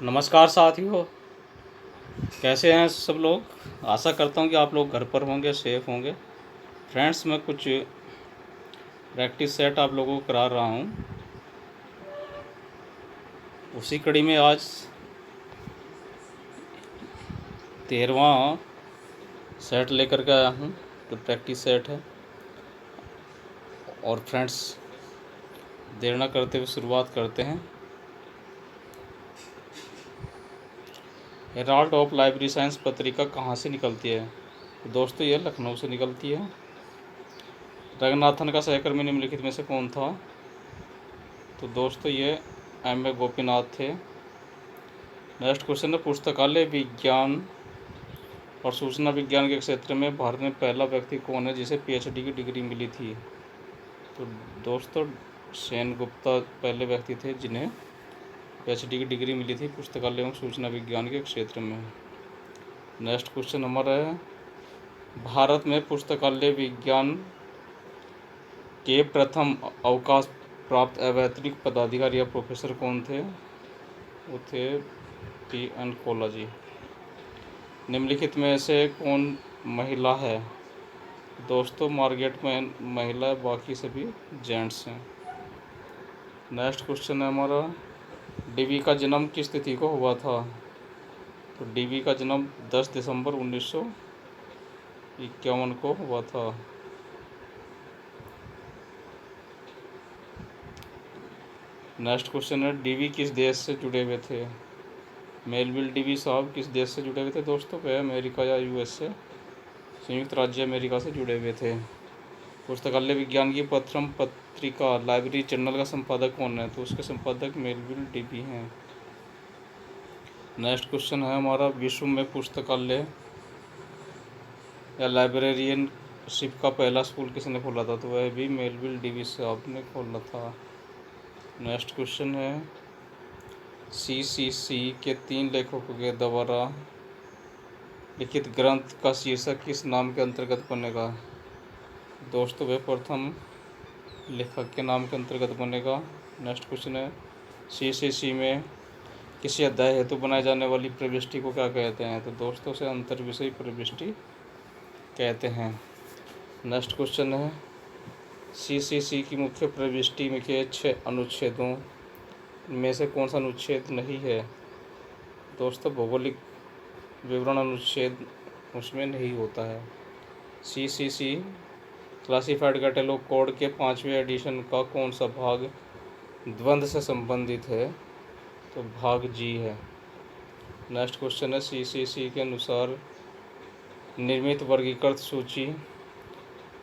नमस्कार साथियों, कैसे हैं सब लोग। आशा करता हूं कि आप लोग घर पर होंगे, सेफ होंगे। फ्रेंड्स, मैं कुछ प्रैक्टिस सेट आप लोगों को करा रहा हूं। उसी कड़ी में आज 13वां सेट लेकर के आया हूं, तो प्रैक्टिस सेट है। और फ्रेंड्स, देर न करते हुए शुरुआत करते हैं। हेराल्ड ऑफ लाइब्रेरी साइंस पत्रिका कहाँ से निकलती है? तो दोस्तों, ये लखनऊ से निकलती है। रंगनाथन का सहकर्मी निम्नलिखित में से कौन था? तो दोस्तों, ये M.A. गोपीनाथ थे। नेक्स्ट क्वेश्चन है, पुस्तकालय विज्ञान और सूचना विज्ञान के क्षेत्र में भारत में पहला व्यक्ति कौन है जिसे PhD की डिग्री मिली थी? तो दोस्तों, सेन गुप्ता पहले व्यक्ति थे जिन्हें PhD की डिग्री मिली थी पुस्तकालय एवं सूचना विज्ञान के क्षेत्र में। नेक्स्ट क्वेश्चन हमारा है, भारत में पुस्तकालय विज्ञान के प्रथम अवकाश प्राप्त अवैतनिक पदाधिकारी या प्रोफेसर कौन थे? वो थे P.N. कोला जी। निम्नलिखित में से कौन महिला है? दोस्तों, मार्गरेट मैन महिला है, बाकी सभी जेंट्स हैं। नेक्स्ट क्वेश्चन है हमारा, DV का जन्म किस तिथि को हुआ था? तो DV का जन्म 10 दिसंबर 1951 को हुआ था। नेक्स्ट क्वेश्चन है, DV किस देश से जुड़े हुए थे? मेलविल DV साहब किस देश से जुड़े हुए थे दोस्तों? वह अमेरिका या US से, संयुक्त राज्य अमेरिका से जुड़े हुए थे। पुस्तकालय विज्ञान की प्रथम पत्रिका लाइब्रेरी जर्नल का संपादक कौन है? तो उसके संपादक मेलविल DV हैं। नेक्स्ट क्वेश्चन है हमारा, विश्व में पुस्तकालय या लाइब्रेरियनशिप का पहला स्कूल किसने खोला था? तो वह भी मेलविल DV साहब ने खोला था। नेक्स्ट क्वेश्चन है, CCC के 3 लेखकों के द्वारा लिखित ग्रंथ का शीर्षक किस नाम के अंतर्गत बनेगा? दोस्तों, वह प्रथम लेखक के नाम के अंतर्गत बनेगा। नेक्स्ट क्वेश्चन है, CCC में किसी अध्याय हेतु बनाई जाने वाली प्रविष्टि को क्या कहते हैं? तो दोस्तों, से अंतर विषय प्रविष्टि कहते हैं। नेक्स्ट क्वेश्चन है, CCC की मुख्य प्रविष्टि में के 6 अनुच्छेदों में से कौन सा अनुच्छेद नहीं है? दोस्तों, भौगोलिक विवरण अनुच्छेद उसमें नहीं होता है। CCC क्लासिफाइड कैटलॉग कोड के 5वें एडिशन का कौन सा भाग द्वंद्व से संबंधित है? तो भाग G है। नेक्स्ट क्वेश्चन है, CCC के अनुसार निर्मित वर्गीकृत सूची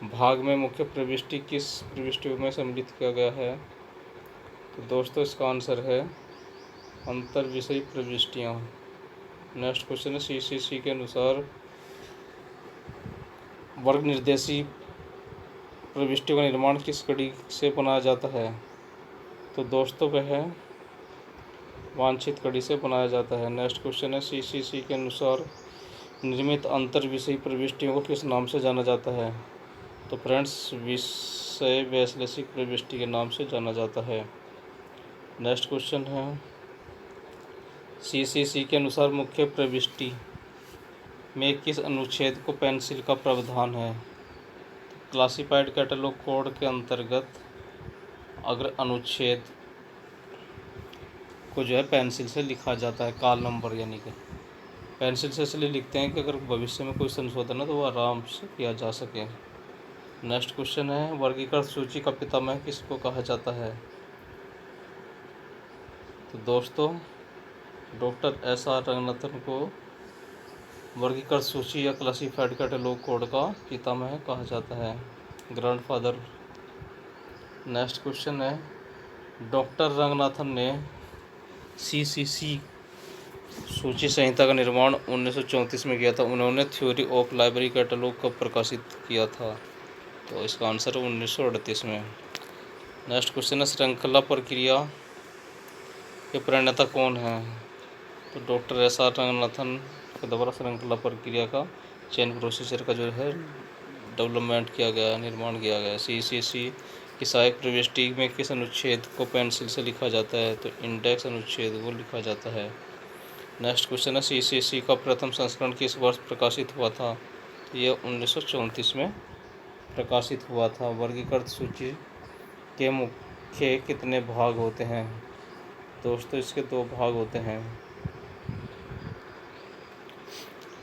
भाग में मुख्य प्रविष्टि किस प्रविष्टियों में सम्मिलित किया गया है? तो दोस्तों, इसका आंसर है अंतर विषय प्रविष्टियाँ। नेक्स्ट क्वेश्चन है, CCC के अनुसार वर्ग निर्देशी प्रविष्टियों का निर्माण किस कड़ी से बनाया जाता है? तो दोस्तों, वह वांछित कड़ी से बनाया जाता है। नेक्स्ट क्वेश्चन है, CCC के अनुसार निर्मित अंतर विषय प्रविष्टियों को किस नाम से जाना जाता है? तो फ्रेंड्स, विषय वैश्लेषिक प्रविष्टि के नाम से जाना जाता है। नेक्स्ट क्वेश्चन है, CCC के अनुसार मुख्य प्रविष्टि में किस अनुच्छेद को पेंसिल का प्रावधान है? क्लासिफाइड कैटलॉग कोड के अंतर्गत अगर अनुच्छेद को जो है पेंसिल से लिखा जाता है, काल नंबर यानी कि पेंसिल से इसलिए लिखते हैं कि अगर भविष्य में कोई संशोधन है तो वो आराम से किया जा सके। नेक्स्ट क्वेश्चन है, वर्गीकृत सूची का पितामह किसको कहा जाता है? तो दोस्तों, डॉक्टर SR रंगनाथन को वर्गीकृत सूची या क्लासिफाइड कैटलॉग कोड का पितामह कहा जाता है, ग्रैंडफादर। नेक्स्ट क्वेश्चन है, डॉक्टर रंगनाथन ने CCC सूची संहिता का निर्माण 1934 में किया था। उन्होंने थ्योरी ऑफ लाइब्रेरी कैटलॉग कब प्रकाशित किया था? तो इसका आंसर 1938 में। नेक्स्ट क्वेश्चन है, श्रृंखला प्रक्रिया के प्रणेता कौन है? तो डॉक्टर SR रंगनाथन के द्वारा श्रृंखला प्रक्रिया का चेन प्रोसीजर का जो है डेवलपमेंट किया गया, निर्माण किया गया। CCC की सहायक प्रविष्टि में किस अनुच्छेद को पेंसिल से लिखा जाता है? तो इंडेक्स अनुच्छेद को लिखा जाता है। नेक्स्ट क्वेश्चन है CCC का प्रथम संस्करण किस वर्ष प्रकाशित हुआ था? तो ये 1934 में प्रकाशित हुआ था। वर्गीकृत सूची के मुख्य कितने भाग होते हैं? दोस्तों इसके 2 भाग होते हैं।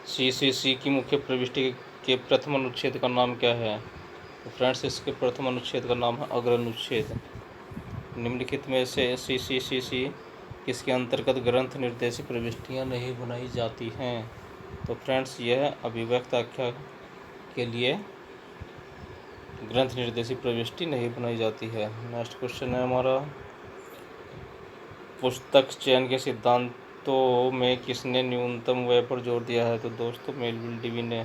CCC की मुख्य प्रविष्टि के प्रथम अनुच्छेद का नाम क्या है? तो फ्रेंड्स इसके प्रथम अनुच्छेद का नाम है अग्र अनुच्छेद। निम्नलिखित में से CCC किसके अंतर्गत ग्रंथ निर्देशित प्रविष्टियाँ नहीं बनाई जाती हैं? तो फ्रेंड्स यह अभिव्यक्त आख्या के लिए ग्रंथ निर्देशित प्रविष्टि नहीं बनाई जाती है। नेक्स्ट क्वेश्चन है हमारा, पुस्तक चयन के सिद्धांतों में किसने न्यूनतम व्यय पर जोर दिया है? तो दोस्तों मेलविल डीवी ने।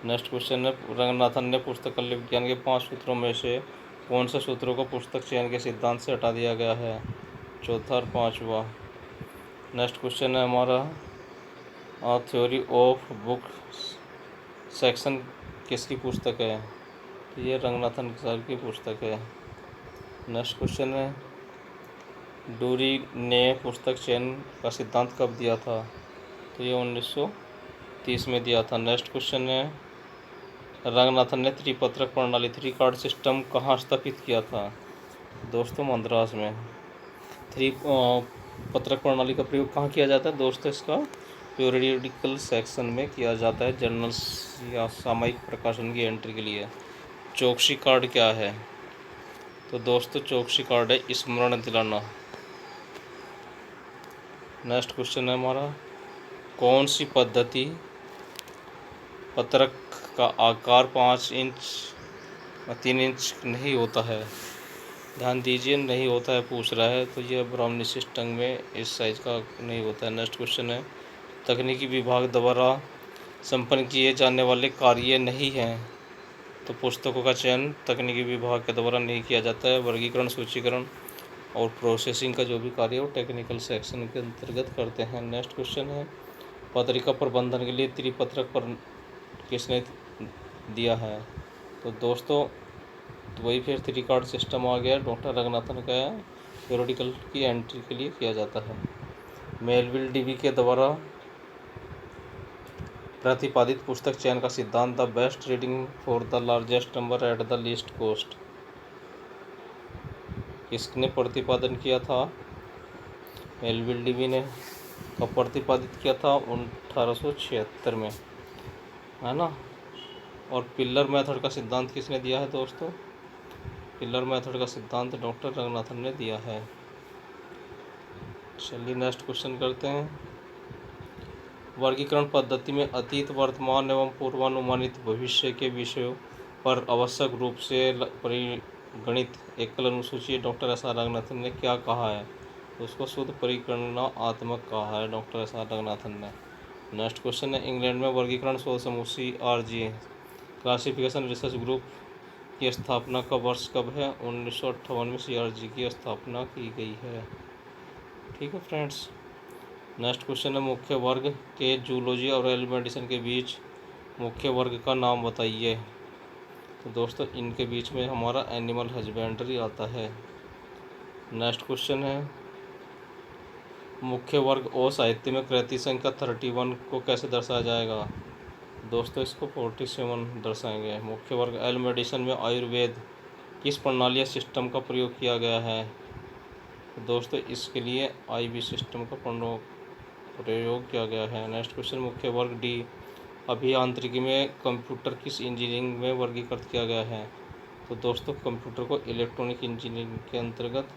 नेक्स्ट क्वेश्चन है, रंगनाथन ने पुस्तकालय विज्ञान के 5 सूत्रों में से कौन से सूत्रों को पुस्तक चयन के सिद्धांत से हटा दिया गया है? चौथा और 5वां। नेक्स्ट क्वेश्चन है हमारा, थ्योरी ऑफ बुक सेक्शन किसकी पुस्तक है? तो ये रंगनाथन सर की पुस्तक है। नेक्स्ट क्वेश्चन है, डूरी ने पुस्तक चयन का सिद्धांत कब दिया था? तो ये 1930 में दिया था। नेक्स्ट क्वेश्चन है, रंगनाथन ने त्रिपत्रक प्रणाली 3 कार्ड सिस्टम कहाँ स्थापित किया था? दोस्तों मद्रास में। 3 पत्रक प्रणाली का प्रयोग कहाँ किया जाता है? दोस्तों इसका पीरियडिकल सेक्शन में किया जाता है, जर्नल्स या सामयिक प्रकाशन की एंट्री के लिए। चौकसी कार्ड क्या है? तो दोस्तों चौकसी कार्ड है स्मरण दिलाना। नेक्स्ट क्वेश्चन है हमारा, कौन सी पद्धति पत्रक का आकार 5 इंच 3 इंच नहीं होता है? ध्यान दीजिए, नहीं होता है पूछ रहा है, तो यह ब्राह्मणिश टंग में इस साइज का नहीं होता है। नेक्स्ट क्वेश्चन है, तकनीकी विभाग द्वारा संपन्न किए जाने वाले कार्य नहीं हैं? तो पुस्तकों का चयन तकनीकी विभाग के द्वारा नहीं किया जाता है। वर्गीकरण, सूचीकरण और प्रोसेसिंग का जो भी कार्य है वो टेक्निकल सेक्शन के अंतर्गत करते हैं। नेक्स्ट क्वेश्चन है, पत्रिका प्रबंधन के लिए त्रिपत्रक पर किसने दिया है? तो दोस्तों तो वही फिर 3 कार्ड सिस्टम आ गया, डॉक्टर रंगनाथन का है, पीरियडिकल की एंट्री के लिए किया जाता है। मेलविल डीवी के द्वारा प्रतिपादित पुस्तक चयन का सिद्धांत the best reading for the largest number at the least cost किसने प्रतिपादन किया था? मेलविल डीवी ने। कब प्रतिपादित किया था? 1876 में, है ना। और पिलर मेथड का सिद्धांत किसने दिया है दोस्तों? पिलर मेथड का सिद्धांत डॉक्टर रंगनाथन ने दिया है। चलिए नेक्स्ट क्वेश्चन करते हैं, वर्गीकरण पद्धति में अतीत, वर्तमान एवं पूर्वानुमानित भविष्य के विषयों पर आवश्यक रूप से परिगणित एकल अनुसूची डॉक्टर एस आर रंगनाथन ने क्या कहा है? तो उसको शुद्ध परिगणनात्मक कहा है डॉक्टर एस आर रंगनाथन ने। नेक्स्ट क्वेश्चन है, इंग्लैंड में वर्गीकरण शोध समूह CRG क्लासिफिकेशन रिसर्च ग्रुप की स्थापना का वर्ष कब है? 1958 में CRG की स्थापना की गई है। ठीक है फ्रेंड्स। नेक्स्ट क्वेश्चन है, मुख्य वर्ग के जूलॉजी और एनिमल मेडिसिन के बीच मुख्य वर्ग का नाम बताइए। तो दोस्तों इनके बीच में हमारा एनिमल हस्बेंड्री आता है। नेक्स्ट क्वेश्चन है, मुख्य वर्ग और साहित्य में कृति संख्या 31 को कैसे दर्शाया जाएगा? दोस्तों इसको 47 दर्शाएंगे। मुख्य वर्ग एल मेडिसिन में आयुर्वेद किस प्रणाली या सिस्टम का प्रयोग किया गया है? तो दोस्तों इसके लिए IV सिस्टम का प्रयोग किया गया है। नेक्स्ट क्वेश्चन, मुख्य वर्ग D अभियांत्रिकी में कंप्यूटर किस इंजीनियरिंग में वर्गीकृत किया गया है? तो दोस्तों कंप्यूटर को इलेक्ट्रॉनिक इंजीनियरिंग के अंतर्गत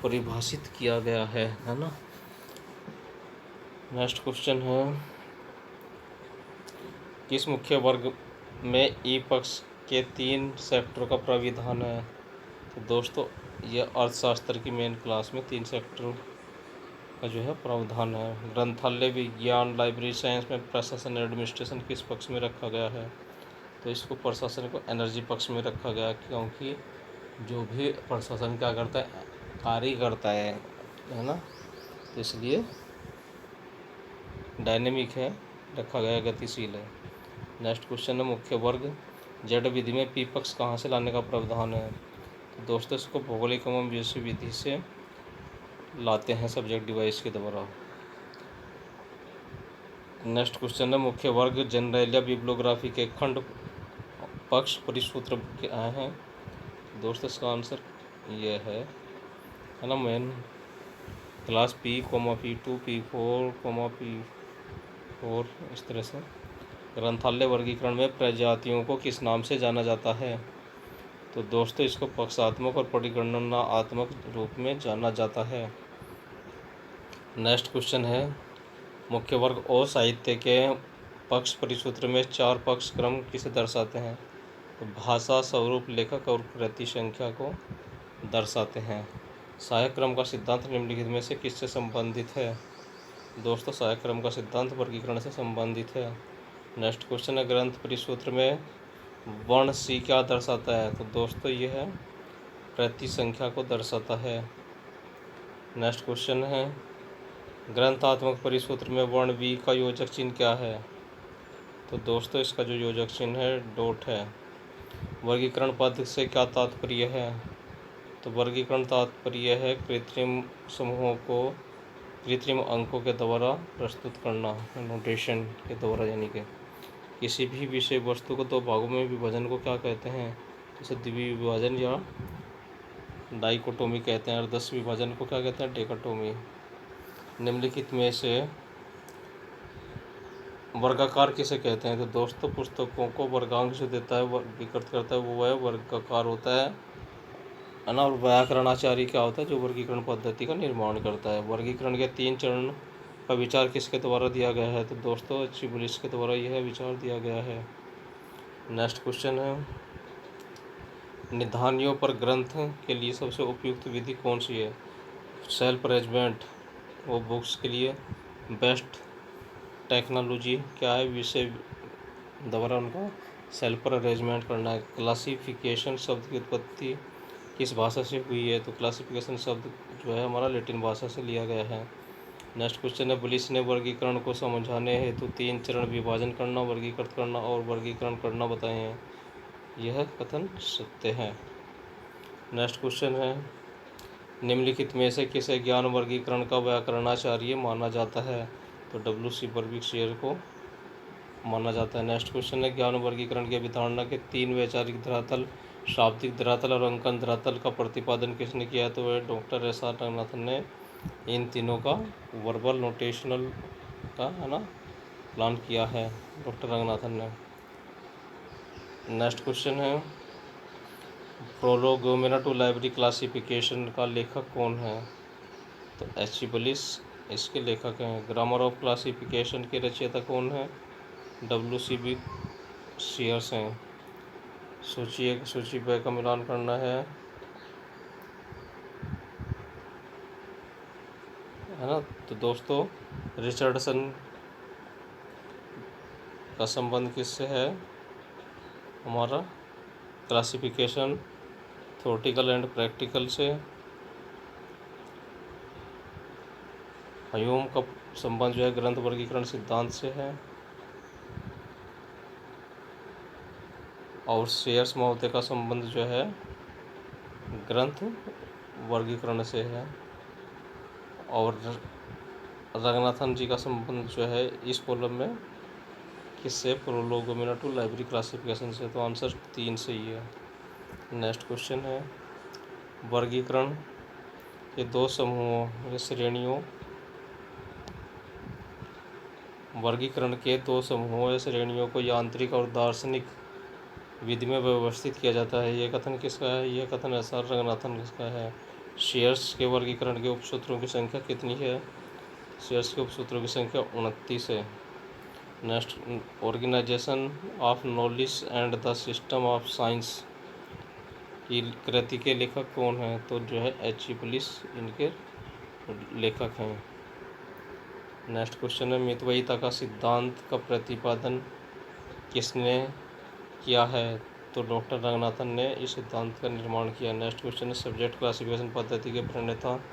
परिभाषित किया गया है ना। नेक्स्ट क्वेश्चन है, किस मुख्य वर्ग में ई पक्ष के 3 सेक्टरों का प्राविधान है? तो दोस्तों यह अर्थशास्त्र की मेन क्लास में 3 सेक्टर का जो है प्रावधान है। ग्रंथालय विज्ञान लाइब्रेरी साइंस में प्रशासन एडमिनिस्ट्रेशन किस पक्ष में रखा गया है? तो इसको प्रशासन को एनर्जी पक्ष में रखा गया, क्योंकि जो भी प्रशासन क्या करता है, कार्य करता है ना, तो इसलिए डायनेमिक है, रखा गया, गतिशील है। नेक्स्ट क्वेश्चन है, मुख्य वर्ग जेड विधि में पी पक्ष कहाँ से लाने का प्रावधान है? तो दोस्तों इसको भौगोलिक एवं विषय विधि से लाते हैं, सब्जेक्ट डिवाइस के द्वारा। नेक्स्ट क्वेश्चन है, मुख्य वर्ग जनरल या बिब्लियोग्राफी के खंड पक्ष परिसूत्र क्या है? दोस्तों इसका आंसर ये है ना main class P, P2, P4, इस तरह से। ग्रंथालय वर्गीकरण में प्रजातियों को किस नाम से जाना जाता है? तो दोस्तों इसको पक्षात्मक और परिगणनात्मक रूप में जाना जाता है। नेक्स्ट क्वेश्चन है, मुख्य वर्ग और साहित्य के पक्ष परिसूत्र में 4 पक्ष क्रम किसे दर्शाते हैं? तो भाषा, स्वरूप, लेखक और कृति संख्या को दर्शाते हैं। सहायक क्रम का सिद्धांत निम्नलिखित में से किससे संबंधित है? दोस्तों सहायक क्रम का सिद्धांत वर्गीकरण से संबंधित है। नेक्स्ट क्वेश्चन है, ग्रंथ परिसूत्र में वर्ण सी क्या दर्शाता है? तो दोस्तों ये है कृति संख्या को दर्शाता है। नेक्स्ट क्वेश्चन है, ग्रंथात्मक परिसूत्र में वर्ण वी का योजक चिन्ह क्या है? तो दोस्तों इसका जो योजक चिन्ह है डॉट है। वर्गीकरण पद से क्या तात्पर्य है? तो वर्गीकरण तात्पर्य है कृत्रिम समूहों को कृत्रिम अंकों के द्वारा प्रस्तुत करना, नोटेशन के द्वारा, यानी कि किसी भी विषय वस्तु को 2 भागों में विभाजन को क्या कहते हैं? जैसे द्विविभाजन या डाइकोटोमी कहते हैं, और 10 विभाजन को क्या कहते हैं? डेकाटोमी। निम्नलिखित में से वर्गाकार किसे कहते हैं? तो दोस्तों पुस्तकों को वर्गांक जो देता है, वर्गीकृत करता है, वो है वर्गाकार होता है ना। और व्याकरणाचार्य क्या होता है? जो वर्गीकरण पद्धति का निर्माण करता है। वर्गीकरण के 3 चरण का विचार किसके द्वारा दिया गया है? तो दोस्तों चिबलिस के द्वारा यह विचार दिया गया है। नेक्स्ट क्वेश्चन है, निधानियों पर ग्रंथ के लिए सबसे उपयुक्त विधि कौन सी है? सेल्फ अरेंजमेंट वो बुक्स के लिए, बेस्ट टेक्नोलॉजी क्या है? विषय द्वारा उनका सेल्फ अरेंजमेंट करना है। क्लासिफिकेशन शब्द की उत्पत्ति किस भाषा से हुई है? तो क्लासिफिकेशन शब्द जो है हमारा लैटिन भाषा से लिया गया है। नेक्स्ट क्वेश्चन है, बुलिस ने वर्गीकरण को समझाने हेतु 3 चरण विभाजन करना, वर्गीकृत करना और वर्गीकरण करना बताए हैं। यह कथन सत्य है। नेक्स्ट क्वेश्चन है, निम्नलिखित में से किसे ज्ञान वर्गीकरण का व्याकरणाचार्य माना जाता है? तो W.C. बर्बिक्शेयर को माना जाता है। नेक्स्ट क्वेश्चन है, ज्ञान वर्गीकरण की अवधारणा के 3 वैचारिक धरातल, शाब्दिक धरातल और अंकन धरातल का प्रतिपादन किसने किया? तो वह डॉक्टर S.R. रंगनाथन ने इन तीनों का वर्बल नोटेशनल का है ना प्लान किया है, डॉक्टर रंगनाथन ने। नेक्स्ट क्वेश्चन है, प्रोलोगोमेना टू लाइब्रेरी क्लासिफिकेशन का लेखक कौन है? तो H.G. बुलिस इसके लेखक हैं। ग्रामर ऑफ क्लासिफिकेशन के रचयिता कौन है? W.C. शेयर्स हैं। सूची ब का मिलान करना है ना। तो दोस्तों रिचर्डसन का संबंध किससे है? हमारा क्लासिफिकेशन थ्योरेटिकल एंड प्रैक्टिकल से। ह्यूम का संबंध जो है ग्रंथ वर्गीकरण सिद्धांत से है। और शेयर्स महोदय का संबंध जो है ग्रंथ वर्गीकरण से है। और रंगनाथन जी का संबंध जो है इस कॉलम में किससे? प्रोलोगोमेना टू लाइब्रेरी क्लासिफिकेशन से। तो आंसर 3 सही है। नेक्स्ट क्वेश्चन है, वर्गीकरण के 2 समूहों या श्रेणियों वर्गीकरण के 2 समूहों या श्रेणियों को यांत्रिक और दार्शनिक विधि में व्यवस्थित किया जाता है। यह कथन किसका है? यह कथन S.R. रंगनाथन किसका है। शेयर्स के वर्गीकरण के उपसूत्रों की संख्या कितनी है? शेयर्स के उपसूत्रों की संख्या 29 है। Next, organisation of knowledge and the system of science की कृति के लेखक कौन है? तो जो है H.G. बुलिस इनके लेखक हैं। नेक्स्ट क्वेश्चन है, मितव्ययिता का सिद्धांत का प्रतिपादन किसने किया है? तो डॉक्टर रंगनाथन ने इस सिद्धांत का निर्माण किया। नेक्स्ट क्वेश्चन है, सब्जेक्ट क्लासिफिकेशन पद्धति के प्रणेता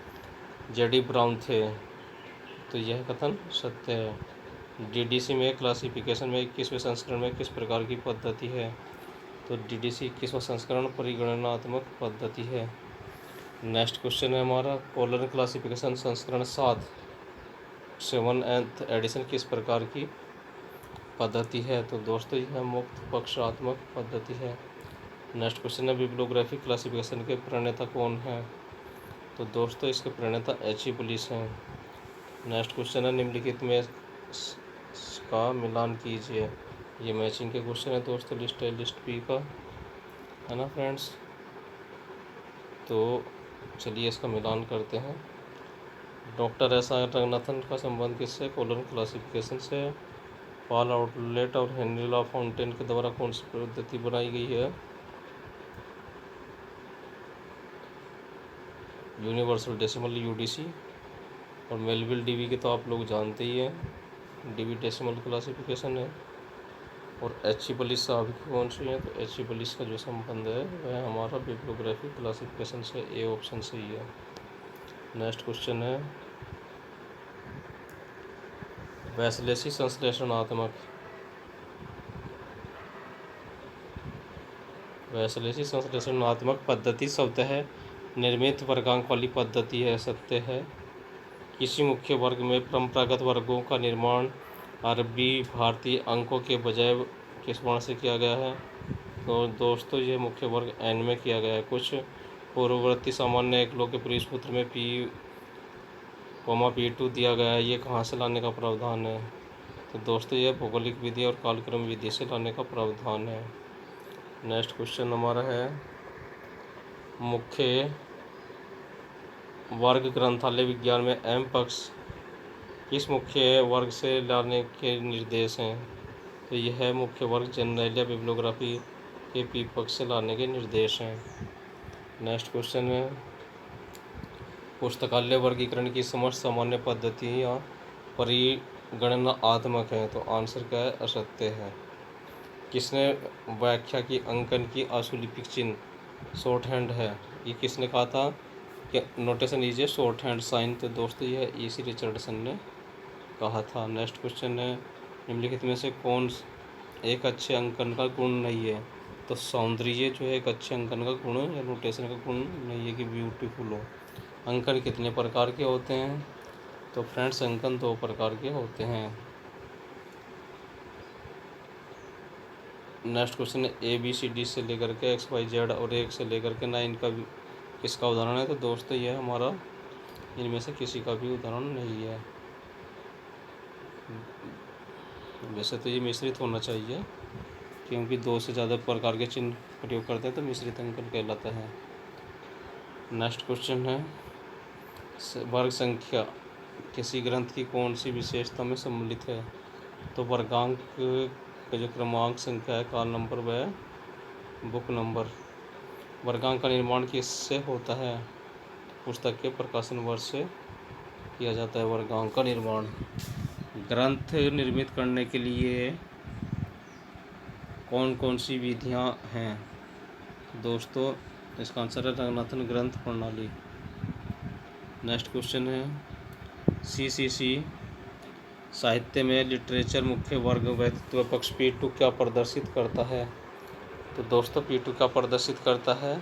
J.D. ब्राउन थे। तो यह कथन सत्य है। DDC में क्लासिफिकेशन में 21वें संस्करण में किस प्रकार की पद्धति है? तो DDC 21वां संस्करण परिगणनात्मक पद्धति है। नेक्स्ट क्वेश्चन है हमारा, कॉलर क्लासिफिकेशन संस्करण 7 7th एडिशन किस प्रकार की पद्धति है? तो दोस्तों यह मुक्त पक्षात्मक पद्धति है। नेक्स्ट क्वेश्चन है बिब्लियोग्राफी क्लासिफिकेशन के प्रणेता कौन है? तो दोस्तों इसके प्रणेता H.E. पुलिस हैं। नेक्स्ट क्वेश्चन है निम्नलिखित में का मिलान कीजिए। ये मैचिंग के क्वेश्चन है दोस्तों, लिस्ट है लिस्ट बी का, है ना फ्रेंड्स। तो चलिए इसका मिलान करते हैं। Doctor S.R. रंगनाथन का संबंध किससे? कोलन क्लासिफिकेशन से। पॉल आउटलेट और हेनरी ला फाउंटेन के द्वारा कौन सी पद्धति बनाई गई है? Universal decimal UDC। और मेलविल डीवी के तो आप लोग जानते ही हैं, डीवी डेसिमल क्लासिफिकेशन है। और H.E. पुलिस साहब की कौन सी है? तो H.E. पुलिस का जो संबंध है वह हमारा बिब्लियोग्राफी क्लासिफिकेशन से, ए ऑप्शन से ही है। नेक्स्ट क्वेश्चन है वैश्लेषी संश्लेषणात्मक पद्धति शब्द है निर्मित वर्गांक वाली पद्धति है, सत्य है। किसी मुख्य वर्ग में परंपरागत वर्गों का निर्माण अरबी भारतीय अंकों के बजाय किस वर्ण से किया गया है? तो दोस्तों ये मुख्य वर्ग N में किया गया है। कुछ पूर्ववर्ती सामान्य एकलों के परिसूत्र में P, P2 दिया गया है, ये कहाँ से लाने का प्रावधान है? तो दोस्तों यह भौगोलिक विधि और कालक्रम विधि से लाने का प्रावधान है। नेक्स्ट क्वेश्चन हमारा है मुख्य वर्ग ग्रंथालय विज्ञान में M पक्ष किस मुख्य वर्ग से लाने के निर्देश हैं? तो यह मुख्य वर्ग जनरल बिब्लियोग्राफी के P पक्ष से लाने के निर्देश हैं। नेक्स्ट क्वेश्चन है पुस्तकालय वर्गीकरण की समस्त सामान्य पद्धतियाँ परिगणनात्मक हैं, तो आंसर क्या है? असत्य है। किसने व्याख्या की अंकन की आशुलिपिक चिन्ह शॉर्ट हैंड है? ये किसने कहा था कि notation is a shorthand sign? तो दोस्तों यह E.C. रिचर्डसन ने कहा था। नेक्स्ट क्वेश्चन है निम्नलिखित में से कौन एक अच्छे अंकन का गुण नहीं है? तो सौंदर्य जो है एक अच्छे अंकन का गुण या नोटेशन का गुण नहीं है कि ब्यूटीफुल हो। अंकन कितने प्रकार के होते हैं? तो फ्रेंड्स अंकन 2 प्रकार के होते हैं। नेक्स्ट क्वेश्चन है ABCD से लेकर के XYZ और 1 से लेकर के 9 का किसका उदाहरण है? तो दोस्तों यह हमारा इनमें से किसी का भी उदाहरण नहीं है। वैसे तो ये मिश्रित होना चाहिए क्योंकि 2 से ज़्यादा प्रकार के चिन्ह प्रयोग करते हैं तो मिश्रित अंकन कहलाता है। नेक्स्ट क्वेश्चन है वर्ग संख्या किसी ग्रंथ की कौन सी विशेषता में सम्मिलित है? तो वर्गांक का जो क्रमांक संख्या है, काल नंबर व बुक नंबर। वर्गांक का निर्माण किससे होता है? पुस्तक के प्रकाशन वर्ष से किया जाता है वर्गांक का निर्माण। ग्रंथ निर्मित करने के लिए कौन कौन सी विधियां हैं? दोस्तों इसका आंसर है रंगनाथन ग्रंथ प्रणाली। नेक्स्ट क्वेश्चन है CCC साहित्य में लिटरेचर मुख्य वर्ग व्यक्तित्व पक्ष P2 क्या प्रदर्शित करता है? तो दोस्तों P2 क्या प्रदर्शित करता है?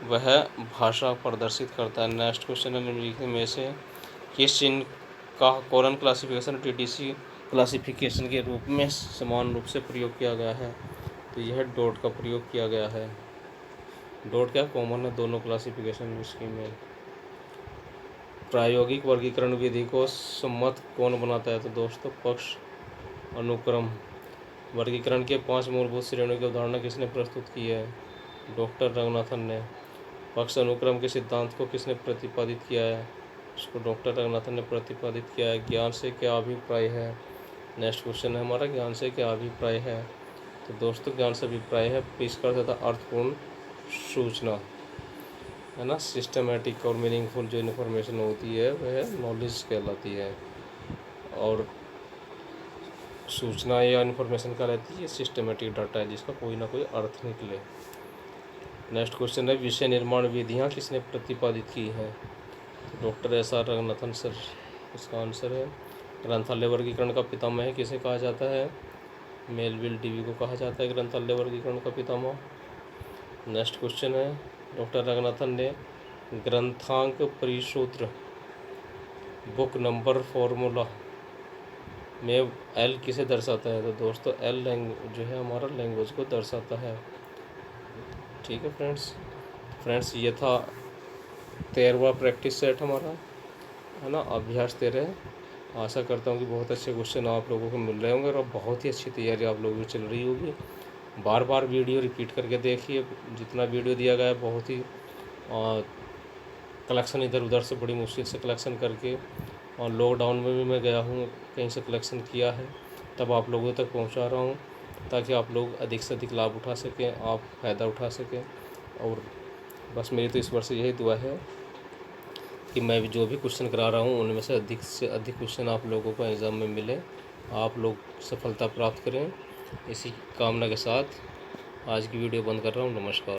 वह भाषा प्रदर्शित करता है। नेक्स्ट क्वेश्चन है निम्नलिखित में से किस चिन्ह का कोलन क्लासिफिकेशन TDC क्लासिफिकेशन के रूप में समान रूप से प्रयोग किया गया है? तो यह डॉट का प्रयोग किया गया है। डॉट क्या कॉमन है दोनों क्लासिफिकेशन स्कीम में। प्रायोगिक वर्गीकरण विधि को सम्मत कौन बनाता है? तो दोस्तों पक्ष अनुक्रम। वर्गीकरण के 5 मूलभूत श्रेणियों की अवधारणा किसने प्रस्तुत की है? डॉक्टर रंगनाथन ने। पक्ष अनुक्रम के सिद्धांत को किसने प्रतिपादित किया है? इसको डॉक्टर रंगनाथन ने प्रतिपादित किया है। ज्ञान से क्या अभिप्राय है? नेक्स्ट क्वेश्चन है हमारा ज्ञान से क्या अभिप्राय है? तो दोस्तों ज्ञान से अभिप्राय है परिष्कृत तथा अर्थपूर्ण सूचना, है ना। सिस्टमेटिक और मीनिंगफुल जो इन्फॉर्मेशन होती है वह नॉलेज कहलाती है, और सूचना या इन्फॉर्मेशन क्या रहती है? सिस्टमेटिक डाटा है जिसका कोई ना कोई अर्थ निकले। नेक्स्ट क्वेश्चन है विषय निर्माण विधियाँ किसने प्रतिपादित की हैं? डॉक्टर SR रंगनाथन सर इसका आंसर है। ग्रंथालय वर्गीकरण का पितामह किसे कहा जाता है? मेलविल डीवी को कहा जाता है ग्रंथालय वर्गीकरण का पितामह। नेक्स्ट क्वेश्चन है डॉक्टर रंगनाथन ने ग्रंथांक परिसूत्र बुक नंबर फॉर्मूला में एल किसे दर्शाता है? तो दोस्तों एल जो है हमारा लैंग्वेज को दर्शाता है। ठीक है फ्रेंड्स ये था 13वां प्रैक्टिस सेट हमारा, है ना, अभ्यास 13। आशा करता हूँ कि बहुत अच्छे क्वेश्चन आप लोगों को मिल रहे होंगे और बहुत ही अच्छी तैयारी आप लोगों की चल रही होगी। बार बार वीडियो रिपीट करके देखिए, जितना वीडियो दिया गया है बहुत ही कलेक्शन इधर उधर से बड़ी मुश्किल से कलेक्शन करके, और लॉकडाउन में भी मैं गया हूँ, कहीं से कलेक्शन किया है, तब आप लोगों तक पहुँचा रहा हूँ ताकि आप लोग अधिक से अधिक लाभ उठा सकें, आप फ़ायदा उठा सकें। और बस मेरी तो इस वर्ष यही दुआ है कि मैं भी जो भी क्वेश्चन करा रहा हूँ उनमें से अधिक क्वेश्चन आप लोगों को एग्ज़ाम में मिले, आप लोग सफलता प्राप्त करें। इसी कामना के साथ आज की वीडियो बंद कर रहा हूँ। नमस्कार।